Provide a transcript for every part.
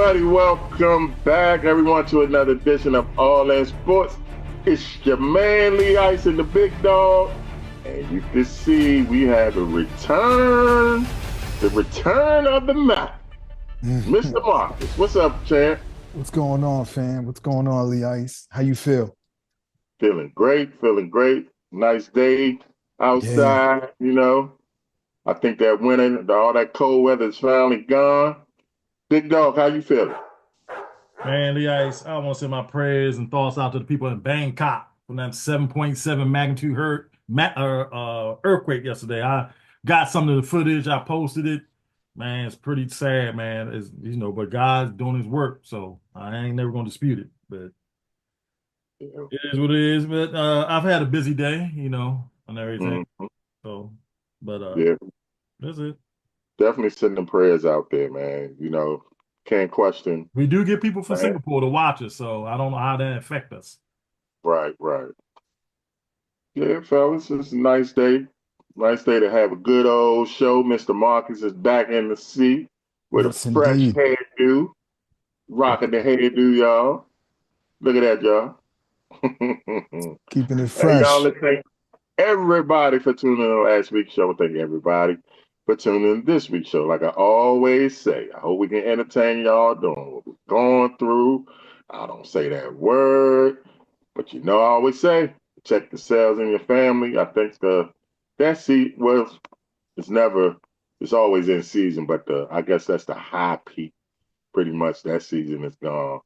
everybody. Welcome back, everyone, to another edition of All In Sports. It's your man, Lee Ice and the Big Dog. And you can see we have the return of the Mac, Mr. Marcus. What's up, champ? What's going on, fam? What's going on, Lee Ice? How you feel? Feeling great. Nice day outside, I think that winter, all that cold weather is finally gone. Big Dog, how you feeling? Man, Lee Ice, I want to send my prayers and thoughts out to the people in Bangkok from that 7.7 magnitude earthquake yesterday. I got some of the footage. I posted it. Man, it's pretty sad, man. It's, but God's doing his work, so I ain't never going to dispute it. But it is what it is. But I've had a busy day, and everything. Mm-hmm. So, that's it. Definitely sending prayers out there, man. Can't question. We do get people from Singapore to watch us, so I don't know how that affects us. Right. Yeah, fellas, it's a nice day. Nice day to have a good old show. Mr. Marcus is back in the seat with a fresh hairdo. Rocking the hairdo, y'all. Look at that, y'all. Keeping it fresh. Hey, y'all, let's thank everybody for tuning in last week's show. Thank everybody for tuning in this week's show. Like I always say, I hope we can entertain y'all doing what we're going through. I don't say that word, but I always say, check yourselves and your family. I think it's always in season, but I guess that's the high peak. Pretty much that season is gone.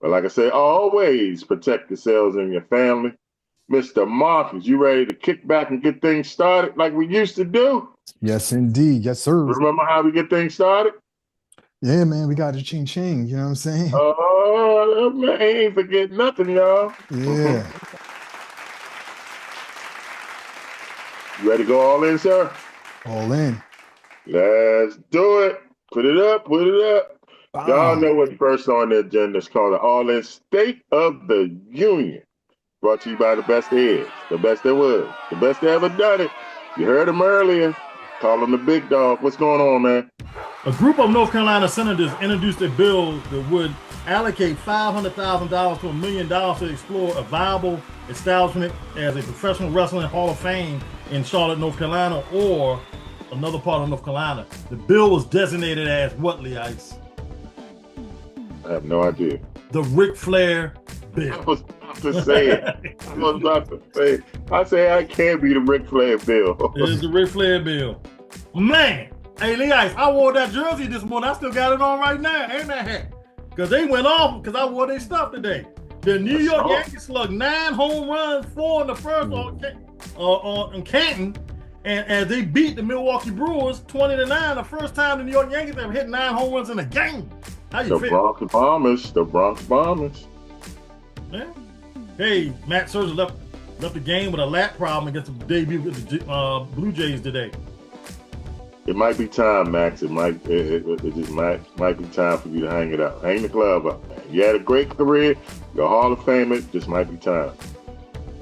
But like I say, always protect yourselves and your family. Mr. Marcus, you ready to kick back and get things started like we used to do? Yes, indeed. Yes, sir. Remember how we get things started? Yeah, man, we got to ching, you know what I'm saying? Oh, man, ain't forget nothing, y'all. Yeah. You ready to go all in, sir? All in. Let's do it. Put it up. Wow. Y'all know what's first on the agenda. It's called the All In State of the Union. Brought to you by the best there is, the best there was, the best that ever done it. You heard him earlier. Call him the Big Dog. What's going on, man? A group of North Carolina senators introduced a bill that would allocate $500,000 to $1 million to explore a viable establishment as a professional wrestling Hall of Fame in Charlotte, North Carolina, or another part of North Carolina. The bill was designated as what, Lee Ice? I have no idea. The Ric Flair bill. I was about to say it. I say I can't be the Ric Flair bill. It is the Ric Flair bill. Man, hey, Lee Ice, I wore that jersey this morning. I still got it on right now. Ain't that hat? Because they went off because I wore their stuff today. The New York Yankees slugged 9 home runs, 4 in the first on Canton. And as they beat the Milwaukee Brewers 20-9, the first time the New York Yankees have hit 9 home runs in a game. How you feel? The Bronx Bombers. Yeah. Hey, Matt Scherzer left the game with a lat problem against the debut with the Blue Jays today. It might be time, Max. It just might be time for you to hang it up. Hang the glove up, man. You had a great career. You're a Hall of Famer. Just might be time.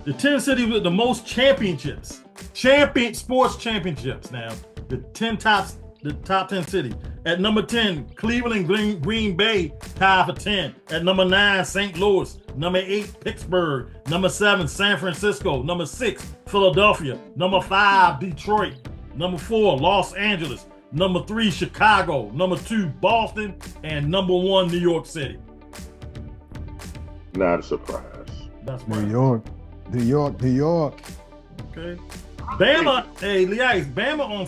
The 10 cities with the most championships. Sports championships now. The top 10 cities. At number 10, Cleveland and Green Bay tied for 10. At number 9, St. Louis. Number 8, Pittsburgh. Number 7, San Francisco. Number 6, Philadelphia. Number 5, Detroit. Number 4, Los Angeles. Number 3, Chicago. Number 2, Boston. And number 1, New York City. Not a surprise. That's right. New York. Okay. Bama, hey, Lee Ice, Bama on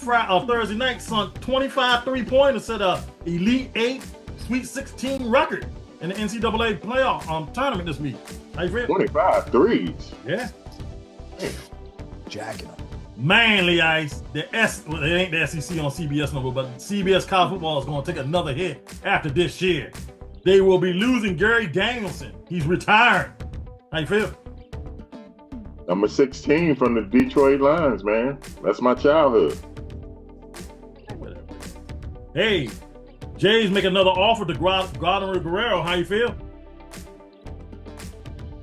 Thursday night sunk 25 3-pointers, set a Elite 8 Sweet 16 record in the NCAA playoff tournament this week. How you feel? 25 threes. Yeah. Jacking them. Man, Lee Ice, it ain't the SEC on CBS number, but CBS college football is going to take another hit after this year. They will be losing Gary Danielson. He's retiring. How you feel? Number 16 from the Detroit Lions, man. That's my childhood. Hey, Jays make another offer to Gardner Guerrero. How you feel?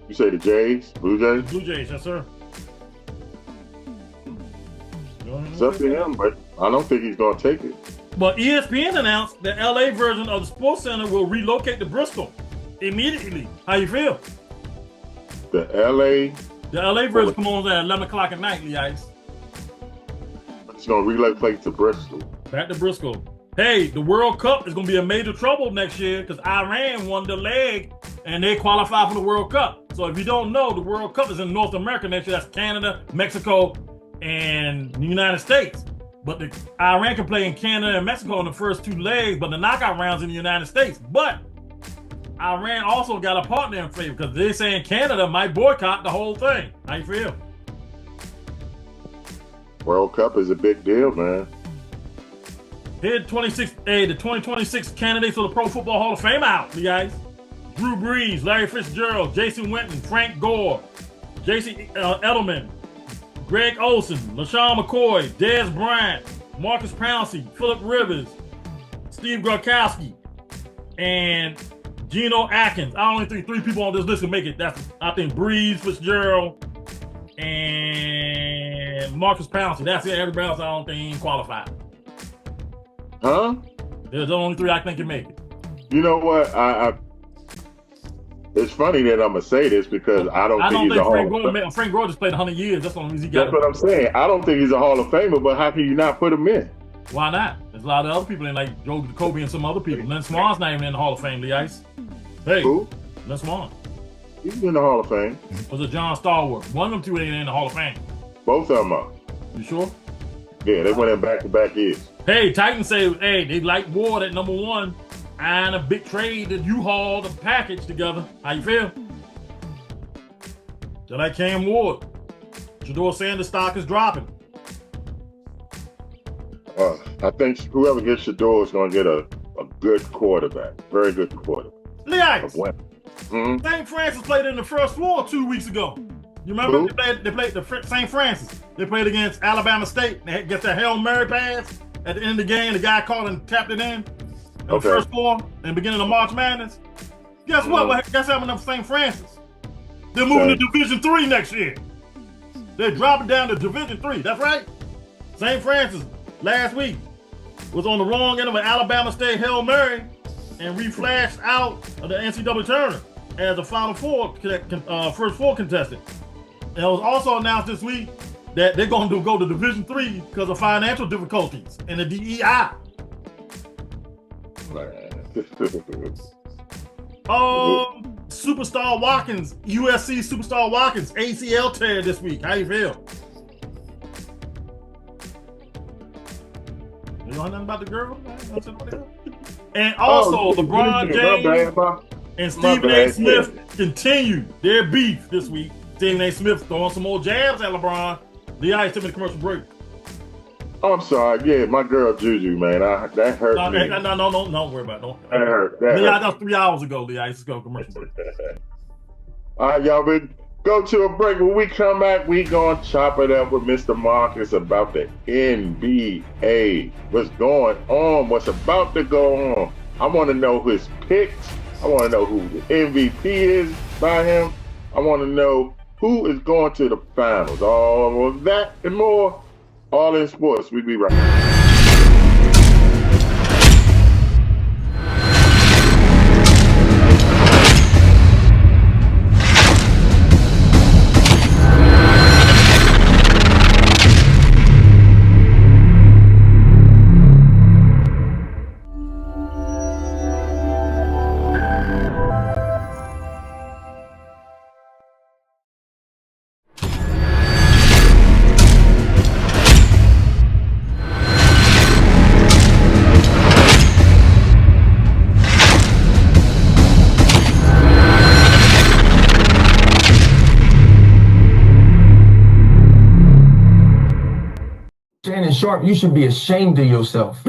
You say the Jays? Blue Jays? Blue Jays, yes, sir. It's up to him, but I don't think he's going to take it. But ESPN announced the LA version of the Sports Center will relocate to Bristol immediately. How you feel? The LA. The LA version comes on at 11 o'clock at night, Lee Ice. It's going to relocate to Bristol. Back to Bristol. Hey, the World Cup is going to be a major trouble next year because Iran won the leg and they qualify for the World Cup. So if you don't know, the World Cup is in North America next year. That's Canada, Mexico, and the United States. But Iran can play in Canada and Mexico in the first 2 legs, but the knockout rounds in the United States. But Iran also got a partner in favor because they're saying Canada might boycott the whole thing. How you feel? World Cup is a big deal, man. Here, the 2026 candidates for the Pro Football Hall of Fame out, you guys. Drew Brees, Larry Fitzgerald, Jason Witten, Frank Gore, J.C. Edelman, Greg Olson, LaShawn McCoy, Dez Bryant, Marcus Pouncey, Phillip Rivers, Steve Gronkowski, and Geno Atkins. I only think 3 people on this list can make it. That's, I think, Brees, Fitzgerald, and Marcus Pouncey. That's it. Everybody else I don't think qualified. Huh? There's the only 3 I think can make it. You know what? It's funny that I'm gonna say this because I don't think he's a Hall of Famer. Frank Gore just played 100 years. That's the only reason he got it. That's what I'm saying. I don't think he's a Hall of Famer, but how can you not put him in? Why not? There's a lot of other people in, like Joe Jacoby and some other people. Lynn Swan's not even in the Hall of Fame, Lee Ice. Hey, who? Lynn Swan. He's in the Hall of Fame. Was it John Stallworth? One of them 2 ain't in the Hall of Fame. Both of them are. You sure? Yeah, they went in back-to-back years. Hey, Titans say, hey, they like Ward at number 1 and a big trade that U-Haul the package together. How you feel? They like Cam Ward. Shador Sanders' stock is dropping. I think whoever gets Shador is going to get a good quarterback. Very good quarterback. Lee Ice. Mm-hmm. St. Francis played in the first floor 2 weeks ago. You remember? Who? They played the St. Francis. They played against Alabama State. They get that Hail Mary pass at the end of the game. The guy called and tapped it in the first floor in the beginning of March Madness. Guess what? Guess happened to St. Francis? They're moving to Division 3 next year. They're dropping down to Division 3. That's right. St. Francis last week was on the wrong end of an Alabama State Hail Mary and reflashed out of the NCAA tournament as a Final Four, first 4 contestant. And it was also announced this week that they're going to go to Division 3 because of financial difficulties and the DEI. Superstar Watkins, USC Superstar Watkins, ACL tear this week. How you feel? You know nothing about the girl? And also, LeBron James and Stephen A. Smith continue their beef this week. Stephen A. Smith throwing some more jabs at LeBron. The Ice took me to commercial break. Oh, I'm sorry. Yeah, my girl Juju, man. That hurt me. No, don't worry about it. That hurt. That was 3 hours ago, the Ice. Let's go commercial break. All right, y'all. Go to a break. When we come back, we gonna chop it up with Mr. Marcus about the NBA. What's going on? What's about to go on? I want to know his picks. I want to know who the MVP is by him. I want to know who is going to the finals. All of that and more. All in sports. We'll be right back. Sharp, you should be ashamed of yourself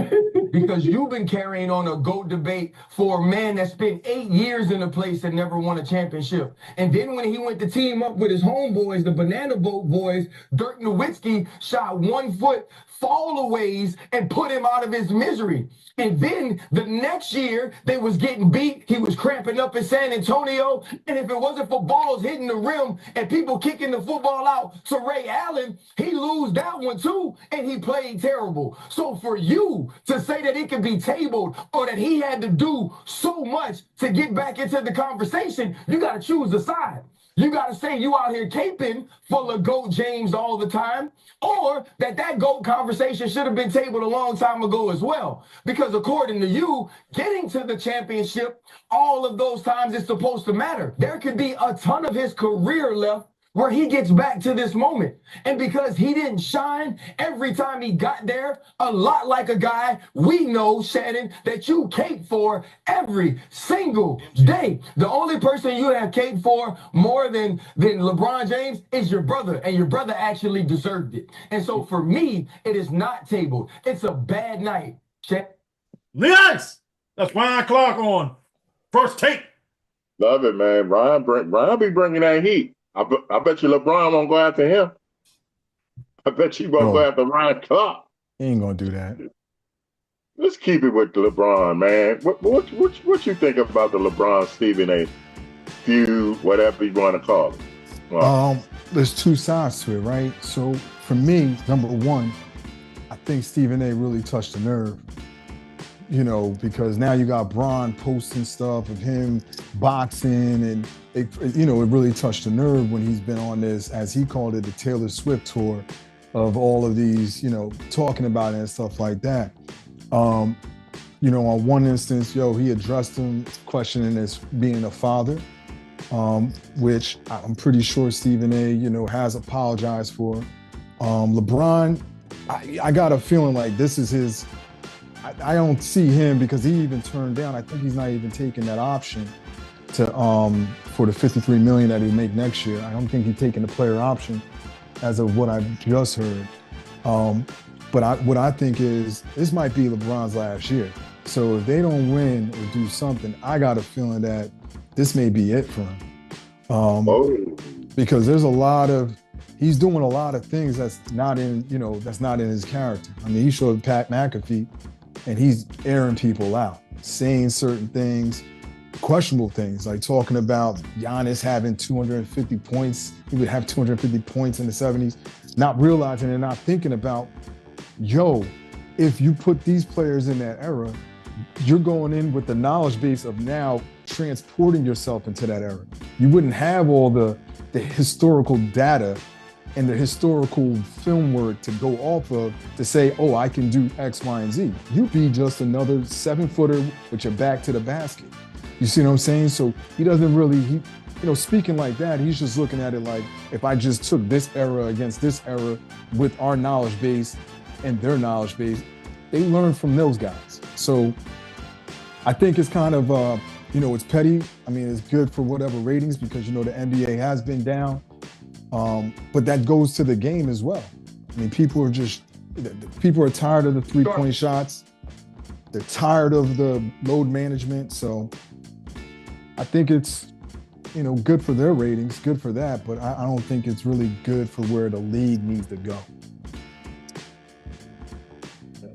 because you've been carrying on a GOAT debate for a man that spent 8 years in a place that never won a championship. And then when he went to team up with his homeboys, the Banana Boat boys, Dirk Nowitzki shot 1 foot fallaways and put him out of his misery. And then the next year, they was getting beat. He was cramping up in San Antonio. And if it wasn't for balls hitting the rim and people kicking the football out to Ray Allen, he lose that one too, and he played terrible. So for you to say that it could be tabled or that he had to do so much to get back into the conversation, you got to choose a side. You got to say you out here caping full of GOAT James all the time, or that GOAT conversation should have been tabled a long time ago as well. Because according to you, getting to the championship, all of those times it's supposed to matter. There could be a ton of his career left where he gets back to this moment. And because he didn't shine every time he got there, a lot like a guy we know, Shannon, that you cape for every single day. The only person you have caped for more than LeBron James is your brother, and your brother actually deserved it. And so for me, it is not tabled. It's a bad night. Check. Yes! That's Ryan Clark on First Take. Love it, man. Ryan be bringing that heat. I bet you LeBron won't go after him. I bet you won't go after Ryan Clark. He ain't gonna do that. Let's keep it with LeBron, man. What you think about the LeBron Stephen A. feud, whatever you want to call it? Well, There's two sides to it, right? So for me, number one, I think Stephen A. really touched a nerve. You know, because now you got Bron posting stuff of him boxing, and it really touched a nerve when he's been on this, as he called it, the Taylor Swift tour of all of these, talking about it and stuff like that. On one instance, he addressed him questioning his being a father, which I'm pretty sure Stephen A. Has apologized for. LeBron, I got a feeling like this is his. I don't see him, because he even turned down. I think he's not even taking that option to for the $53 million that he'll make next year. I don't think he's taking the player option, as of what I've just heard. But what I think is this might be LeBron's last year. So if they don't win or do something, I got a feeling that this may be it for him. Because there's he's doing a lot of things that's not in his character. I mean, he showed Pat McAfee, and he's airing people out, saying certain things, questionable things, like talking about Giannis having 250 points. He would have 250 points in the 70s, not realizing and not thinking about, if you put these players in that era, you're going in with the knowledge base of now transporting yourself into that era. You wouldn't have all the historical data and the historical film work to go off of to say, I can do X, Y, and Z. You'd be just another 7-footer with your back to the basket. You see what I'm saying? So he doesn't really, speaking like that, he's just looking at it like, if I just took this era against this era with our knowledge base and their knowledge base, they learn from those guys. So I think it's kind of, it's petty. I mean, it's good for whatever ratings, because, the NBA has been down. But that goes to the game as well. I mean, people are tired of the three-point shots. They're tired of the load management. So I think it's, good for their ratings, good for that. But I don't think it's really good for where the league needs to go.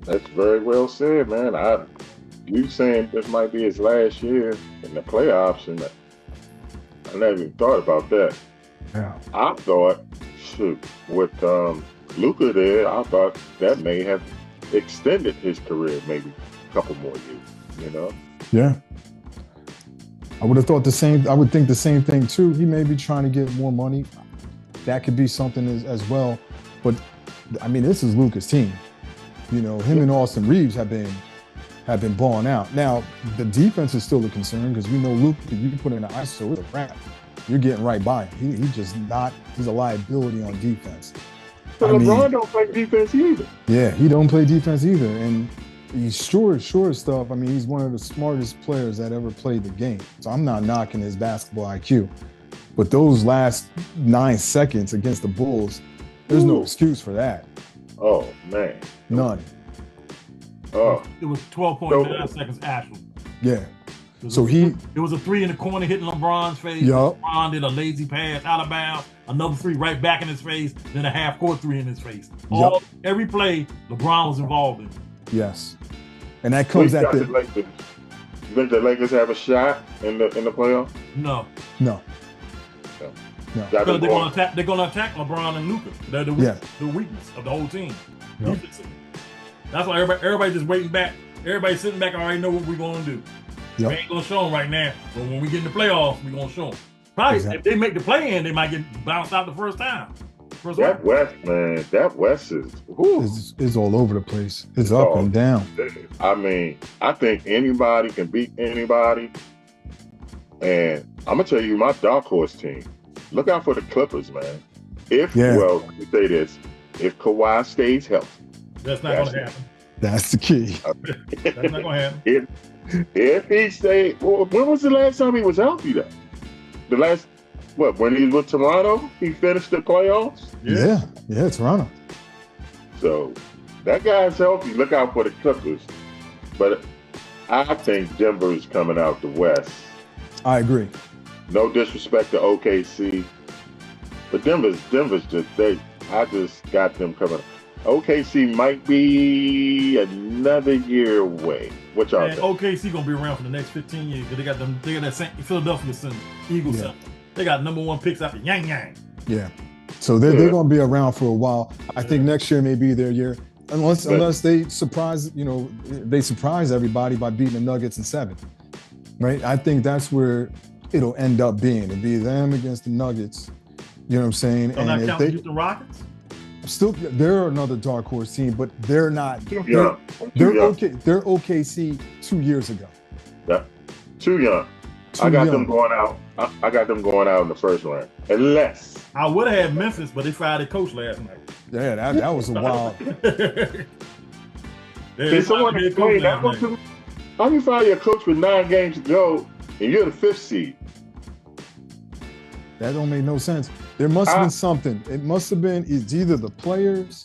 That's very well said, man. You saying this might be his last year in the playoffs, and I never even thought about that. Yeah. I thought, with Luka there, I thought that may have extended his career maybe a couple more years, Yeah. I would have thought the same. I would think the same thing too. He may be trying to get more money. That could be something as well. But I mean, this is Luka's team. Him and Austin Reeves have been balling out. Now, the defense is still a concern, because we know Luka, if you put in an ISO, it's a wrap. You're getting right by him. He's a liability on defense. But LeBron don't play defense either. Yeah, he don't play defense either. And he's sure stuff. I mean, he's one of the smartest players that ever played the game. So I'm not knocking his basketball IQ. But those last 9 seconds against the Bulls, there's no excuse for that. Oh, man. None. Oh. It was 12.9 seconds actual. Yeah. So it was a 3 in the corner hitting LeBron's face. Yup. LeBron did a lazy pass out of bounds, another 3 right back in his face, then a half-court 3 in his face. Every play LeBron was involved in. Yes, and that comes at the. Lakers. You think the Lakers have a shot in the playoffs? No. Got Because them they're going. gonna attack LeBron and Luka. They're the weakness of the whole team. Yep. That's why everybody just waiting back. Everybody sitting back already know what we're gonna do. Yep. We ain't gonna show them right now, but when we get in the playoffs, we're gonna show them. Probably Exactly. if they make the play in, they might get bounced out the first time. That West, man, that West is It's all over the place. It's up and down. I mean, I think anybody can beat anybody. And I'm gonna tell you, my dark horse team. Look out for the Clippers, man. Well, let me say this: if Kawhi stays healthy, that's not gonna happen. That's the key. That's not gonna happen. If he stayed, when was the last time he was healthy? Though the last. What, when he was with Toronto, he finished the playoffs? Yeah, Toronto. So that guy's healthy. Look out for the Clippers. But I think Denver's coming out the West. I agree. No disrespect to OKC. But Denver's just, I just got them coming. OKC might be another year away. What y'all think? OKC gonna be around for the next 15 years because they got that Philadelphia Center, Eagles Center. They got #1 picks out the Yang. Yeah. So they're going to be around for a while. I think next year may be their year, unless they surprise, they surprise everybody by beating the Nuggets in 7, right? I think that's where it'll end up being. It'll be them against the Nuggets. You know what I'm saying? So and if they the Rockets. They're another dark horse team, but they're not. They're okay. They're OKC 2 years ago. Yeah, too young. I got them going out. I got them going out in the first round. Unless I would have had Memphis, but they fired their coach last night. Yeah, that was a wild. Can someone explain that one to me? How do you fire your coach with 9 games to go and you're the 5th seed? That don't make no sense. There must have been something. It must have been it's either the players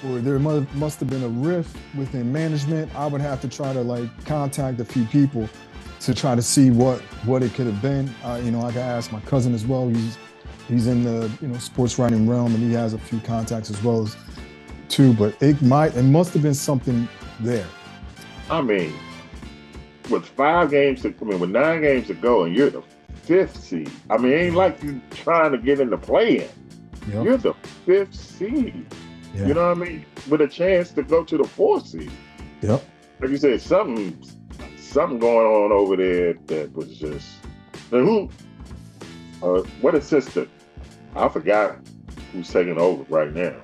or there must have been a rift within management. I would have to try to contact a few people to try to see what it could have been. I gotta ask my cousin as well. He's in the sports writing realm and he has a few contacts as well as too. But it must have been something there. I mean, with 9 games to go, and you're the 5th seed. I mean, it ain't like you trying to get in the play-in. Yep. You're the 5th seed. Yeah. You know what I mean? With a chance to go to the 4th seed. Yep. Like you said, something going on over there that was just. And what assistant? I forgot who's taking over right now.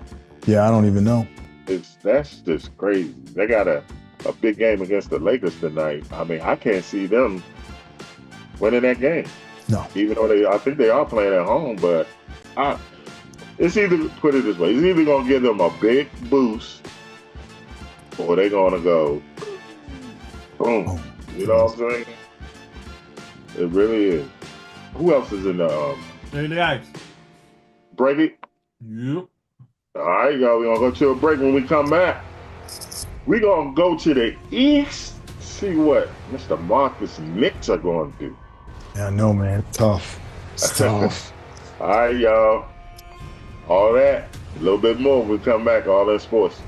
Yeah, I don't even know. That's just crazy. They got a big game against the Lakers tonight. I mean, I can't see them winning that game. No. Even though I think they are playing at home, but it's either, put it this way, it's either going to give them a big boost or they're going to go boom. Oh, you know what I'm saying? It really is. Who else is in the the Ice. break it? Yep. All right, y'all. We're going to go to a break. When we come back, we're going to go to the East, see what Mr.Marcus Knicks are going to do. Yeah, I know, man. Tough. It's tough. All right, y'all. All that, a little bit more when we come back. All that sports.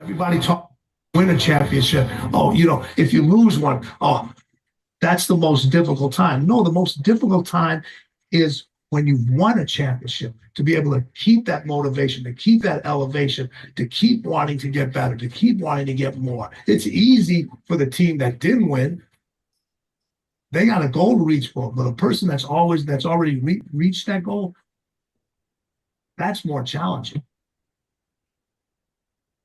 Everybody talk win a championship. Oh, if you lose one, oh, that's the most difficult time. No, the most difficult time is when you've won a championship, to be able to keep that motivation, to keep that elevation, to keep wanting to get better, to keep wanting to get more. It's easy for the team that didn't win. They got a goal to reach for, but a person that's already reached that goal, that's more challenging.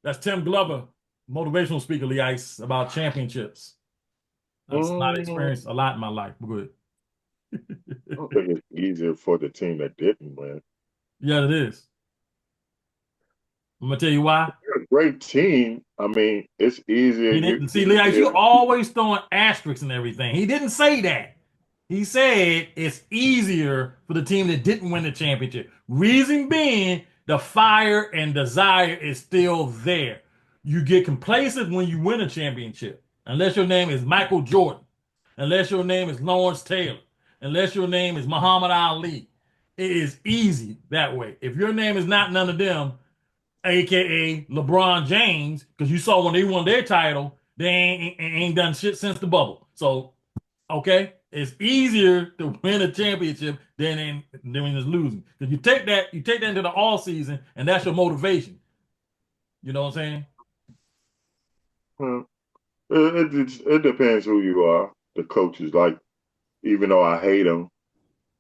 That's Tim Glover, motivational speaker, Lee Ice, about championships. That's not experienced a lot in my life. Good. I don't think it's easier for the team that didn't win. Yeah, it is. I'm gonna tell you why. You're a great team. I mean, it's easier. He didn't see, Lee Ice, you always throwing asterisks and everything. He didn't say that. He said it's easier for the team that didn't win the championship. Reason being, the fire and desire is still there. You get complacent when you win a championship, unless your name is Michael Jordan, unless your name is Lawrence Taylor, unless your name is Muhammad Ali. It is easy that way. If your name is not none of them, aka LeBron James, because you saw when they won their title, they ain't done shit since the bubble. So, okay, it's easier to win a championship than when it's losing. Because you take that into the all season, and that's your motivation. You know what I'm saying? Well, it depends who you are. The coaches, like, even though I hate him,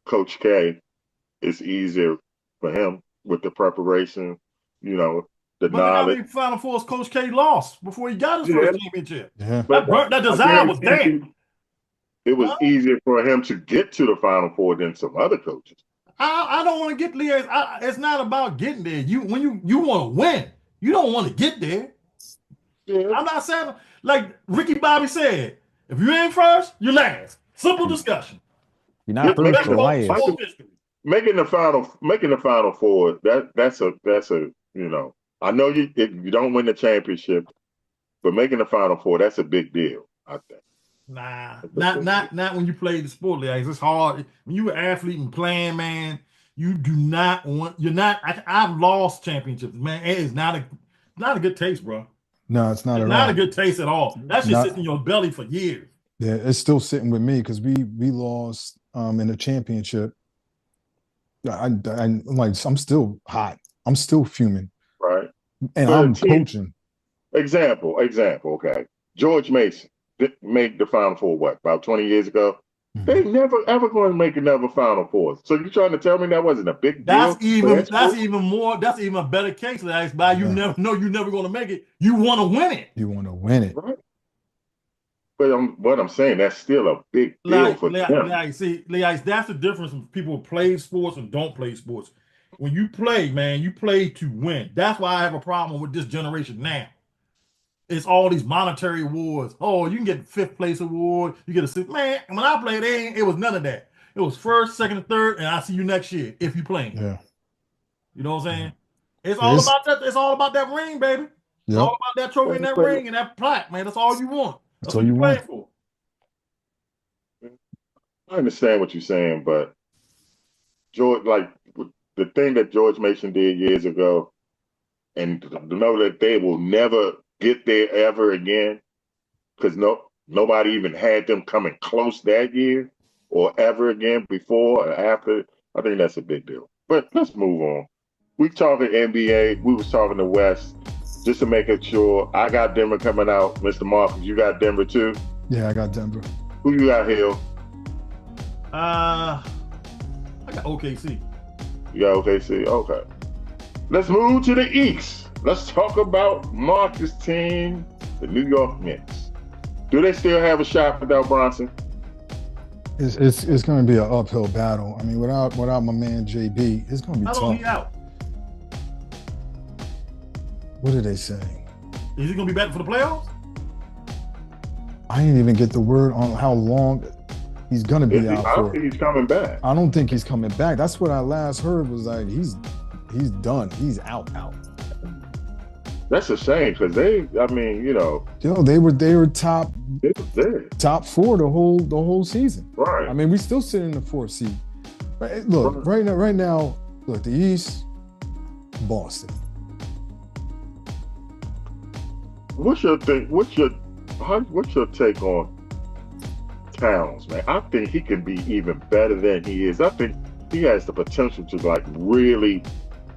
Coach K, it's easier for him with the preparation, you know, the But knowledge. how many Final Fours Coach K lost before he got his first championship? Yeah. That desire was there. It was easier for him to get to the Final Four than some other coaches. I don't want to get there. It's not about getting there. When you want to win, you don't want to get there. Yeah. I'm not saying, like Ricky Bobby said, if you ain't first, you're last. Simple discussion. You're not first for life. Making the Final Four, that's a you know, I know if you don't win the championship, but making the Final Four, that's a big deal, I think. Nah, not when you play the sport, like it's hard. When you're an athlete and playing, man, you do not want. You're not. I've lost championships, man. It is not a good taste, bro. No, it's not. It's not a good taste at all. That shit sits in your belly for years. Yeah, it's still sitting with me because we lost in the championship. I'm still hot. I'm still fuming. Right. And but I'm coaching. Example. Okay. George Mason made the Final Four, about 20 years ago? Mm-hmm. They never ever going to make another Final Four. So you're trying to tell me that wasn't a big deal? That's even a better case. By you never know you're never going to make it. You want to win it. You want to win it. Right. But what I'm saying, that's still a big deal for them. See, that's the difference when people play sports and don't play sports. When you play, man, you play to win. That's why I have a problem with this generation now. It's all these monetary awards. Oh, you can get the 5th place award. You get a 6th. Man, when I played, it was none of that. It was 1st, 2nd, and 3rd, and I'll see you next year if you playing. Yeah. You know what I'm saying? It's all about that. It's all about that ring, baby. It's all about that trophy and that ring and that plaque, man. That's all you want. That's all you want. For. I understand what you're saying, but George, like the thing that George Mason did years ago, and to know that they will never get there ever again, because nobody even had them coming close that year or ever again before or after. I think that's a big deal. But let's move on. We talking NBA. We was talking the West. Just to make it sure, I got Denver coming out. Mr. Marcus, you got Denver too? Yeah, I got Denver. Who you got, Hill? I got OKC. You got OKC? Okay. Let's move to the East. Let's talk about Marcus' team, the New York Knicks. Do they still have a shot without Bronson? It's going to be an uphill battle. I mean, without my man JB, it's going to be tough. How long he out? What did they say? Is he going to be back for the playoffs? I didn't even get the word on how long he's going to be out for. I don't think he's coming back. I don't think he's coming back. That's what I last heard was like he's done. He's out. That's a shame because they were top 4 the whole season. Right. I mean, we still sit in the 4th seed. Look, right now, look, the East, Boston. What's your take on Towns, man? I think he can be even better than he is. I think he has the potential to like really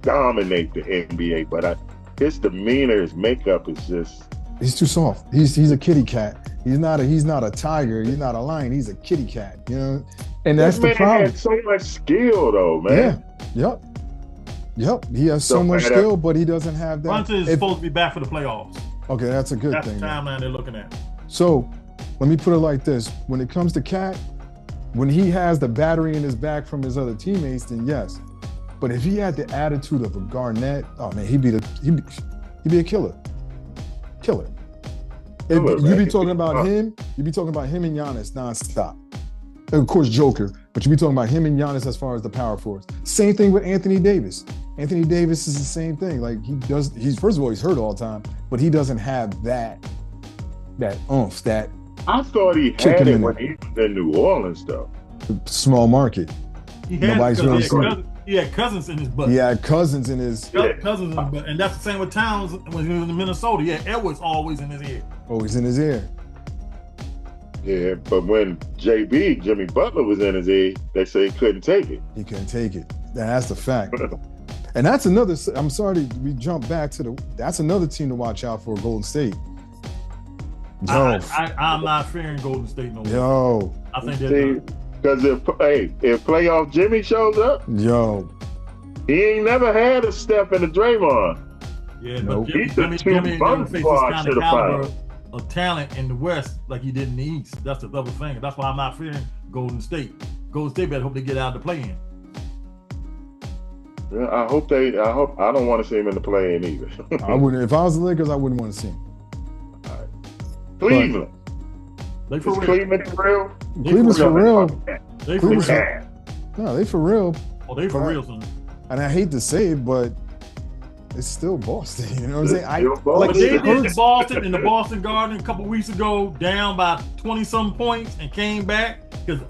dominate the NBA. But his demeanor, his makeup is just. He's too soft. He's a kitty cat. He's not a tiger. He's not a lion. He's a kitty cat. You know, and that's the problem. Has so much skill, though, man. Yeah. Yep. He has so much skill, but he doesn't have that. Brunson is supposed to be back for the playoffs. Okay, that's a good thing. That's the timeline they're looking at. So, let me put it like this: when it comes to Cat, when he has the battery in his back from his other teammates, then yes. But if he had the attitude of a Garnett, oh man, he'd be a killer. You be talking about him and Giannis nonstop. Of course, Joker, but you be talking about him and Giannis as far as the power force. Same thing with Anthony Davis. Anthony Davis is the same thing. Like he's first of all, he's hurt all the time, but he doesn't have that oomph, that. I thought he had it when he was in New Orleans, though. Small market. He had Cousins in his butt. He had Cousins in his. Cousins in his butt, and that's the same with Towns when he was in Minnesota. He had Edwards always in his ear. Always in his ear. Yeah, but when Jimmy Butler was in his ear, they say he couldn't take it. He couldn't take it. That's the fact. And that's another. I'm sorry we jump back to that's another team to watch out for, Golden State. I'm not fearing Golden State no more. Yo, I think they're because if playoff Jimmy shows up, he ain't never had a step in the Draymond. Yeah, but Jimmy didn't face this kind of caliber of talent in the West like he did in the East. That's the double thing. That's why I'm not fearing Golden State. Golden State better hope they get out of the play-in. Yeah, I don't want to see him in the play-in either. I wouldn't. If I was the Lakers, I wouldn't want to see him. All right. Cleveland. Is Cleveland for real? Cleveland's for real. They for real. No, they for real. Oh, they for real, son. And I hate to say it, but it's still Boston. You know what I'm saying? But they did the Boston in the Boston Garden a couple weeks ago, down by 20-some points, and came back because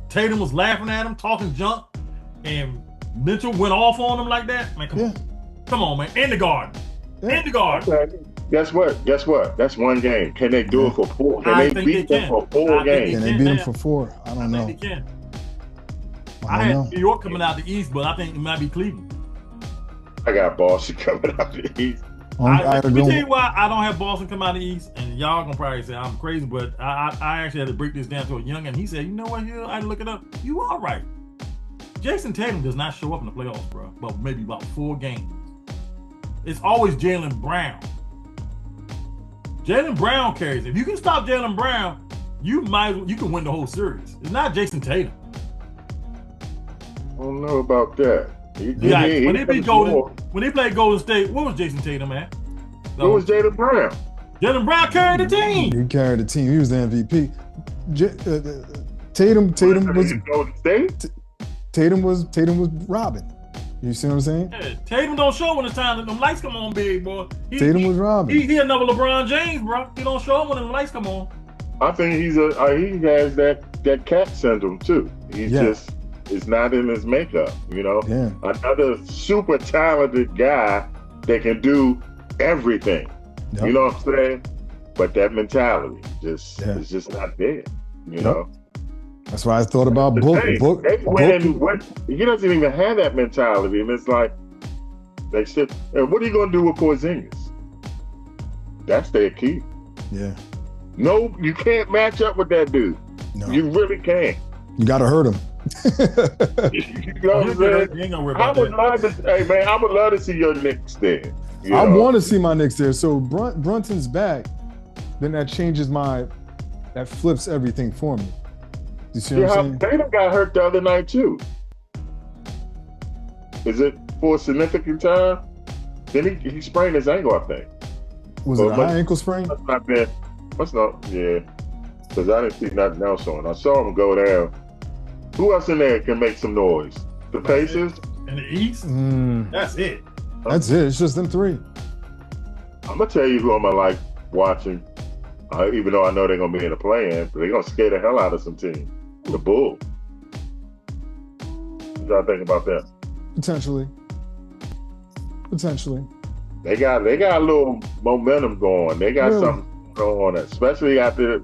Tatum was laughing at him, talking junk, and Mitchell went off on him like that. Man, come on, man. In the Garden. In the Garden. Okay. Guess what? That's one game. Can they do it for 4? Can they beat them for 4 games? Can they beat them for 4? I don't know. I think they can. I had New York coming out the East, but I think it might be Cleveland. I got Boston coming out the East. Let me tell you why I don't have Boston come out of the East, and y'all gonna probably say I'm crazy, but I actually had to break this down to a young, and he said, you know what, Hill, I had to look it up. You are right. Jason Tatum does not show up in the playoffs, bro, but maybe about 4 games. It's always Jaylen Brown. Jaylen Brown carries. If you can stop Jaylen Brown, you can win the whole series. It's not Jason Tatum. I don't know about that. When they played Golden State, what was Jason Tatum at? What was Jaylen Brown? Jaylen Brown carried the team. He carried the team. He was the MVP. Tatum was Golden State. Tatum was Robin. You see what I'm saying? Yeah, Tatum don't show when the time that them lights come on, big boy. Tatum was Robin. He another LeBron James, bro. He don't show up when the lights come on. I think he has that cat syndrome too. It's not in his makeup, you know. Yeah. Another super talented guy that can do everything. Yep. You know what I'm saying? But that mentality is just not there. You know. That's why I thought about Book. He doesn't even have that mentality, and it's like they said, "What are you going to do with Porzingis?" That's their key. Yeah. No, you can't match up with that dude. No. You really can't. You got to hurt him. You know what I'm saying? I would love to see your Knicks there. I want to see my Knicks there. So Brunson's back, then that flips everything for me. You see what I'm saying? Tatum got hurt the other night too. Is it for a significant time? Then he sprained his ankle, I think. Was it a high ankle sprain? Because I didn't see nothing else on. I saw him go down. Who else in there can make some noise? The Pacers? In the East? That's it. That's it. It's just them 3. I'm going to tell you who I'm going to like watching, even though I know they're going to be in the play-in, but they're going to scare the hell out of some teams. The Bulls. What y'all think about that? Potentially. They got a little momentum going. They got something going on, especially after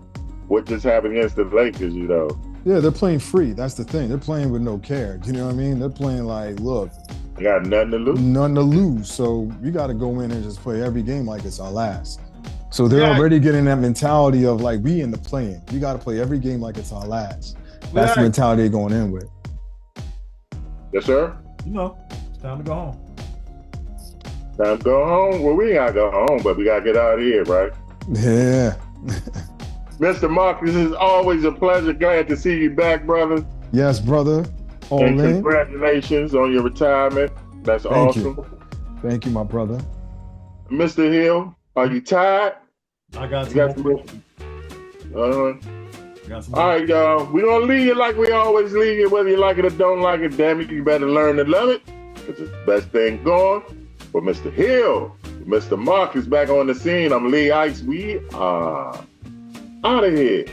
what just happened against the Lakers, you know. Yeah, they're playing free. That's the thing. They're playing with no care. You know what I mean? They're playing like, look, I got nothing to lose. none to lose. So you got to go in and just play every game like it's our last. So they're Yeah. already getting that mentality of like, we in the playing. We got to play every game like it's our last. That's the Yeah. mentality they're going in with. Yes, sir. You know, it's time to go home. Time to go home. Well, we ain't gotta go home, but we gotta get out of here, right? Yeah. Mr. Marcus, it's always a pleasure. Glad to see you back, brother. Yes, brother. All And in. congratulations on your retirement. That's Thank awesome. you. Thank you, my brother. Mr. Hill, are you tired? I got You some got some more. more? Got some All right, y'all. We're going to leave you like we always leave you, whether you like it or don't like it. Damn it, you better learn to love it because it's the best thing going. For Mr. Hill, Mr. Marcus back on the scene. I'm Lee Ice. We are out of here.